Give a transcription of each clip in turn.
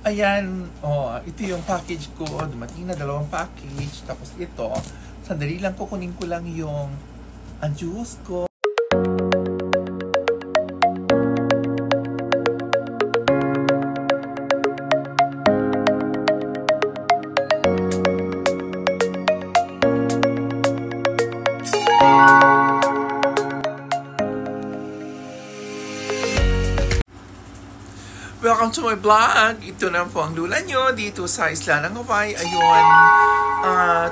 Ayan, ito yung package ko. Dumating na 2 package. Tapos ito, sandali lang kukunin ko lang yung juice ko. Welcome to my vlog! Ito na po ang lula nyo dito sa Isla ng Hawaii. Ayun,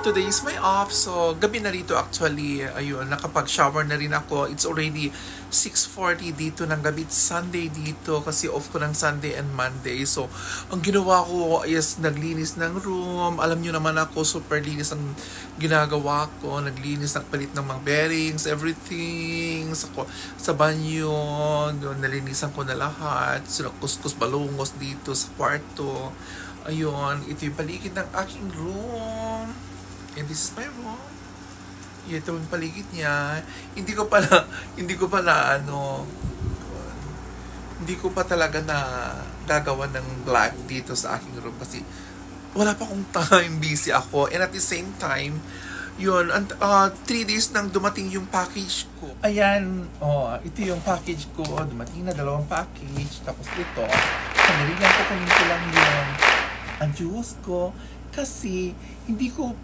today is my off. So, gabi na rito actually. Ayun, nakapag-shower na rin ako. It's already 6:40 dito ng gabi. It's Sunday dito kasi off ko ng Sunday and Monday. So, ang ginawa ko is naglinis ng room. Alam nyo naman ako, super linis ang ginagawa ko. Naglinis, nagpalit ng mga bearings, everything. Sa banyo, nalinisan ko na lahat. Kuskus balungos dito sa kwarto. Ayun, ito yung paligid ng aking room. And this is my room. Ito yung paligid niya. Hindi ko pa talaga na gagawa ng vlog dito sa aking room kasi wala pa akong time, busy ako. And at the same time, yun, 3 days nang dumating yung package ko. Ayan, ito yung package ko. Dumating na 2 package. Tapos ito, sandali lang kukunin ko lang yung juice ko. Kasi, hindi ko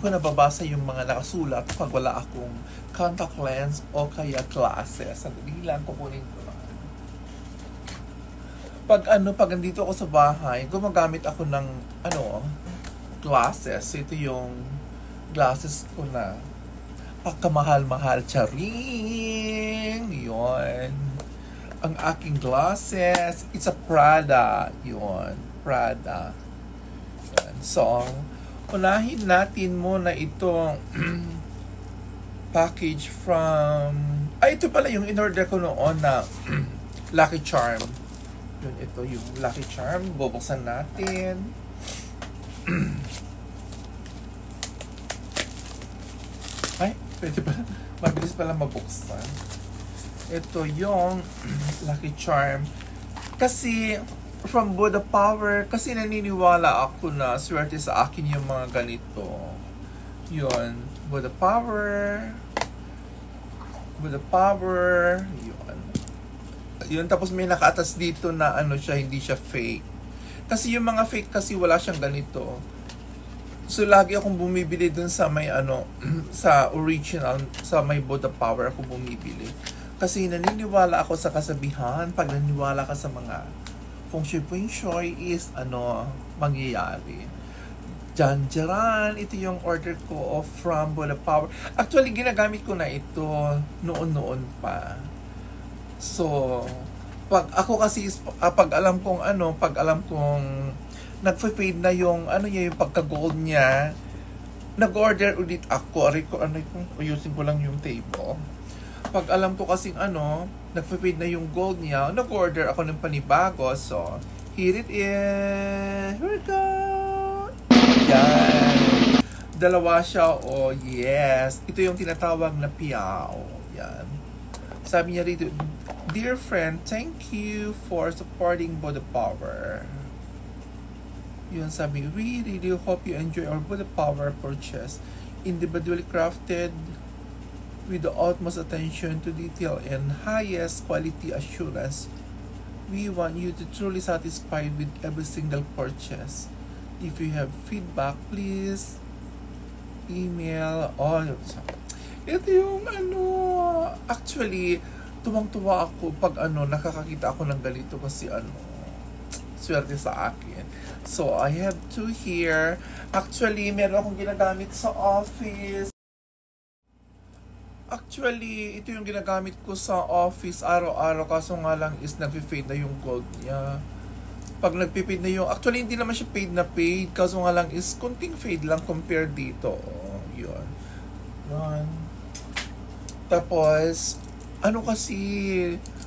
nababasa yung mga nakasulat pag wala akong contact lens o kaya glasses. Sandali lang kukunin ko lang. Pag andito ako sa bahay, gumagamit ako ng, glasses. So, ito yung glasses ko na pagkamahal-mahal. Charing! Yun. Ang aking glasses. It's a Prada. Yun. Prada. Yun. So, unahin natin muna itong package from... ito pala yung in-order ko noon na Lucky Charm. Yun, ito yung Lucky Charm. Bubuksan natin. Ay, pwede pala. Mabilis pala mabuksan. Ito yung Lucky Charm. Kasi, from Buddha Power, kasi naniniwala ako na swerte sa akin yung mga ganito. Yun. Buddha Power. Buddha Power. Yun. Yun. Tapos may naka-attach dito na siya, hindi siya fake. Kasi yung mga fake kasi wala siyang ganito. So lagi akong bumibili dun sa may sa original, sa may Buddha Power ako bumibili. Kasi naniniwala ako sa kasabihan, pag naniniwala ka sa mga feng shui is mangyayari. Janjaran, ito yung order ko from Buddha Power. Actually ginagamit ko na ito noon pa. So pag alam kong nagfa-fade na yung yung pagka-gold niya, nag-order ulit ako. Ayusin ko lang yung table. Pag alam ko kasing nagfa-fade na yung gold niya, nag-order ako ng panibago. So, here it is. Here we go. Yan. Dalawa siya. Oh, yes. Ito yung tinatawag na piao. Yan. Sabi niya rito, "Dear friend, thank you for supporting Buddha Power." Yun, sabi, "We really hope you enjoy our Buddha Power purchase. Individually crafted with the utmost attention to detail and highest quality assurance. We want you to truly satisfied with every single purchase. If you have feedback, please email." Ito yung actually, tuwang-tuwa ako pag nakakakita ako ng ganito kasi swerte sa akin. So, I have 2 here. Actually, meron akong ginagamit sa office. Actually, ito yung ginagamit ko sa office araw-araw. Kaso nga lang is nag-fade na yung gold niya. Pag nag-fade na yung... Actually, hindi naman siya paid na paid. Kaso nga lang is kunting fade lang compared dito. Yun. Yun. Tapos, kasi...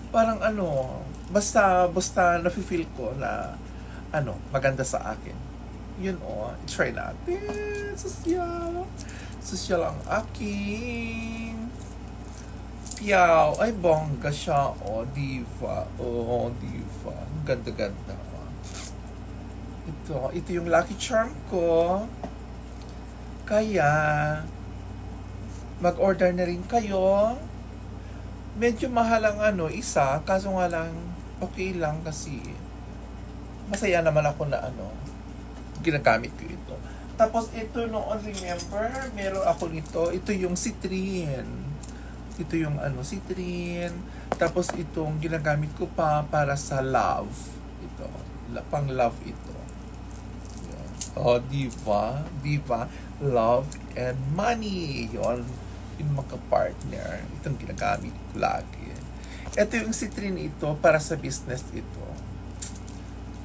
Parang basta nafe-feel ko na maganda sa akin. Yun try natin. Sosyal ang aking piao. Ay, bongga siya. Diva. Diva. Ganda-ganda. Ito yung lucky charm ko. Kaya, mag-order na rin kayo. Medyo mahal ang isa, kaso nga lang, okay lang kasi masaya naman ako na ginagamit ko ito. Tapos ito noon, remember, meron ako nito. Ito yung citrine. Ito yung citrine. Tapos itong ginagamit ko pa para sa love. Ito, pang love ito. Oh, diva, love and money. Yun, yung magka-partner. Itong ginagamit ko lagi. Ito yung citrine ito para sa business ito.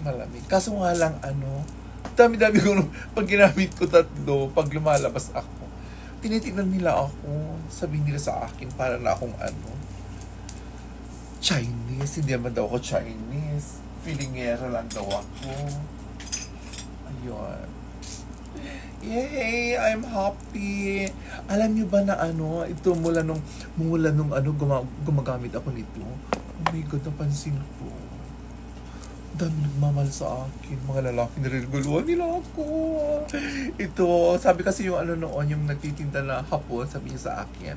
Malamig. Kaso nga lang dami-dami ko pag ginamit ko tatlo, pag lumalabas ako, tinitignan nila ako, sabihin nila sa akin para na akong Chinese. Hindi naman daw ako Chinese. Filingera lang daw ako. Ayun. Yay! I'm happy. Alam niyo ba na ito mula nung gumagamit ako nito. Oh my God, napansin ko. Dami nagmamahal sa akin. Mga lalaki na rinuguluhan nila ako. Ito, sabi kasi yung noon, yung nagtitinda na hapon, sabi niya sa akin,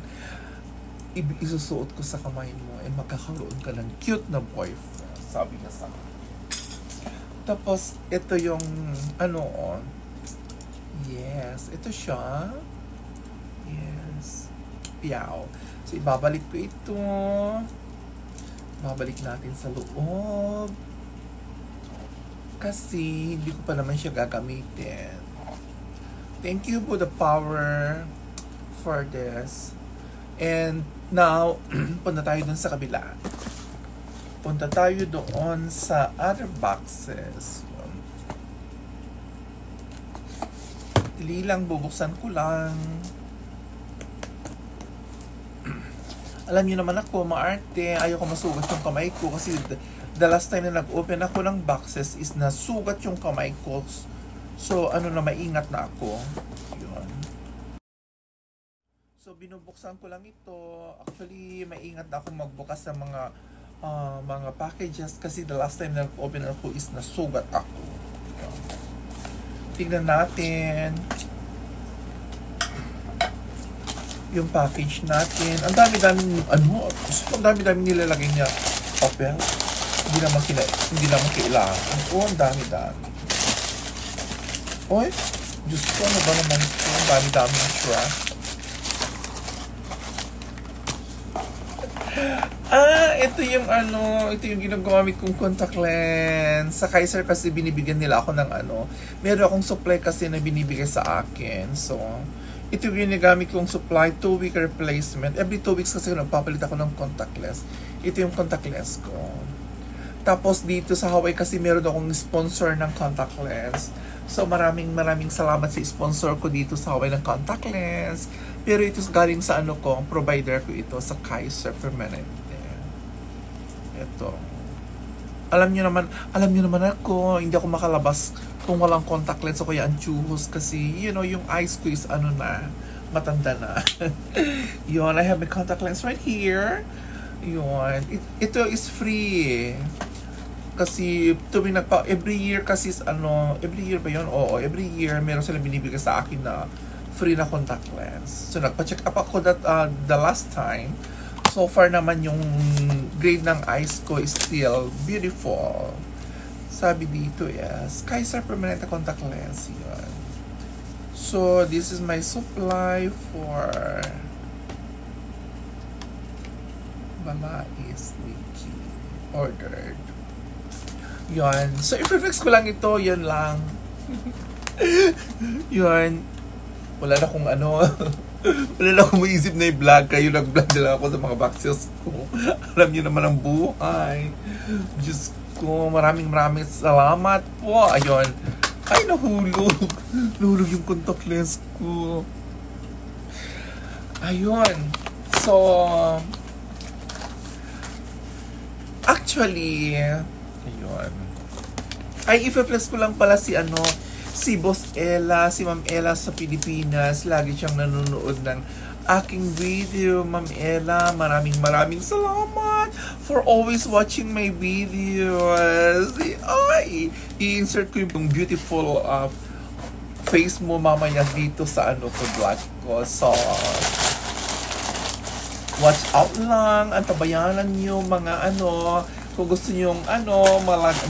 isusuot ko sa kamay mo, magkakaroon ka ng cute na boyfriend. Sabi niya sa akin. Tapos, ito yung yes, ito siya. Yes. Piyaw. So, ibabalik ko ito. Babalik natin sa loob. Kasi, hindi ko pa naman siya gagamitin. Thank you for the power for this. And, now, punta tayo dun sa kabila. Punta tayo doon sa other boxes. Dili lang, bubuksan ko lang. Alam niyo naman ako, maarte. Ayaw ko masugat yung kamay ko kasi the last time na nag-open ako ng boxes is nasugat yung kamay ko. So, maingat na ako. Yun. So, binubuksan ko lang ito. Actually, maingat na ako magbukas ng mga packages kasi the last time na nag-open ako is nasugat ako. Yun. Tignan natin yung package natin. Ang dami-dami nilalagay niya papel. Hindi naman kailangan. Ang dami-dami. Oy, Diyos ko, ano ba naman ito? Ang dami-dami ng trash. Ito yung ginagamit kong contact lens. Sa Kaiser kasi binibigyan nila ako ng meron akong supply kasi na binibigay sa akin. So, ito yung ginagamit kong supply, 2-week replacement. Every 2 weeks kasi nagpapalit ako ng contact lens. Ito yung contact lens ko. Tapos dito sa Hawaii kasi meron akong sponsor ng contact lens. So, maraming salamat sa sponsor ko dito sa Hawaii ng contact lens. Pero ito galing sa provider ko ito sa Kaiser Permanente. Ito. Alam niyo naman ako, hindi ako makalabas kung walang contact lens o kaya ang tsuhos kasi, yung eyes ko is matanda na. Yun, I have my contact lens right here. Yun. Ito is free. Kasi every year kasi every year ba yun? Oo, every year meron silang binibigay sa akin na free na contact lens. So nagpa-check up ako the last time. So far naman yung grade ng eyes ko is still beautiful. Sabi dito yes, Kaiser Permanente contact lens yun. So this is my supply for Balais Nikki ordered. Yun. So, i-flex ko lang ito. Yun lang. Yun. Wala na kung wala na akong maisip na i-vlog. Kayo nag-vlog na lang ako sa mga boxes ko. Alam niyo naman ang buhay. Diyos ko, maraming salamat po. Ayun. Ay, nahulog. Nahulog yung contact lens ko. Ayun. So, actually, ayun. Ay, i-flex ko lang pala si Boss Ella, si Ma'am Ella sa Pilipinas. Lagi siyang nanonood ng aking video, Ma'am Ella. Maraming salamat for always watching my videos. Ay, i-insert ko yung beautiful face mo mamaya dito sa ano ko vlog ko. So, watch out lang. Antabayanan nyo mga ano. Kung gusto nyo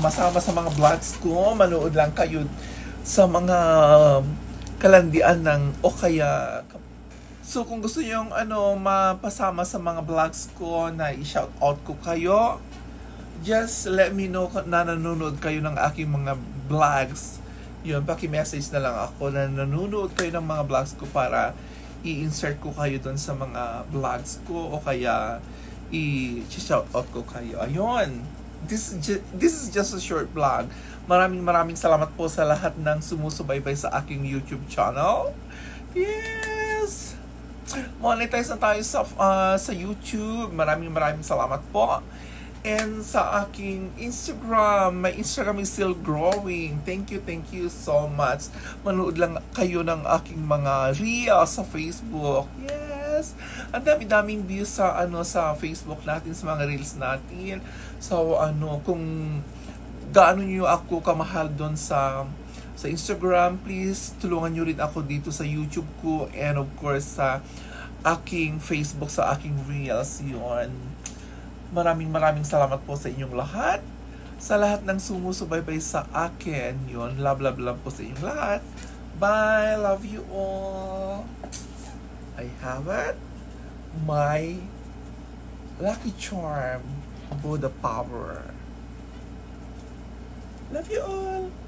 masama sa mga vlogs ko, manood lang kayo sa mga kalandian ng o kaya. So kung gusto nyo mapasama sa mga vlogs ko na i-shout out ko kayo, just let me know na nanonood kayo ng aking mga vlogs. Yun, paki-message na lang ako na nanonood kayo ng mga vlogs ko para i-insert ko kayo doon sa mga vlogs ko o kaya i-shout out ko kayo. Ayun. This is just a short vlog. Maraming salamat po sa lahat ng sumusubaybay sa aking YouTube channel. Yes! Monetize na tayo sa YouTube. Maraming salamat po. And sa aking Instagram, my Instagram is still growing. Thank you so much. Manood lang kayo ng aking mga reels sa Facebook. Yes. Ang dami-daming views sa sa Facebook natin, sa mga reels natin. So kung gaano niyo ako kamahal doon sa Instagram, please tulungan niyo rin ako dito sa YouTube ko and of course sa aking Facebook, sa aking reels. Yun. Maraming salamat po sa inyong lahat. Sa lahat ng sumusubaybay sa akin. Yun, love po sa inyong lahat. Bye, love you all. I have it. My lucky charm, Buddha power. Love you all.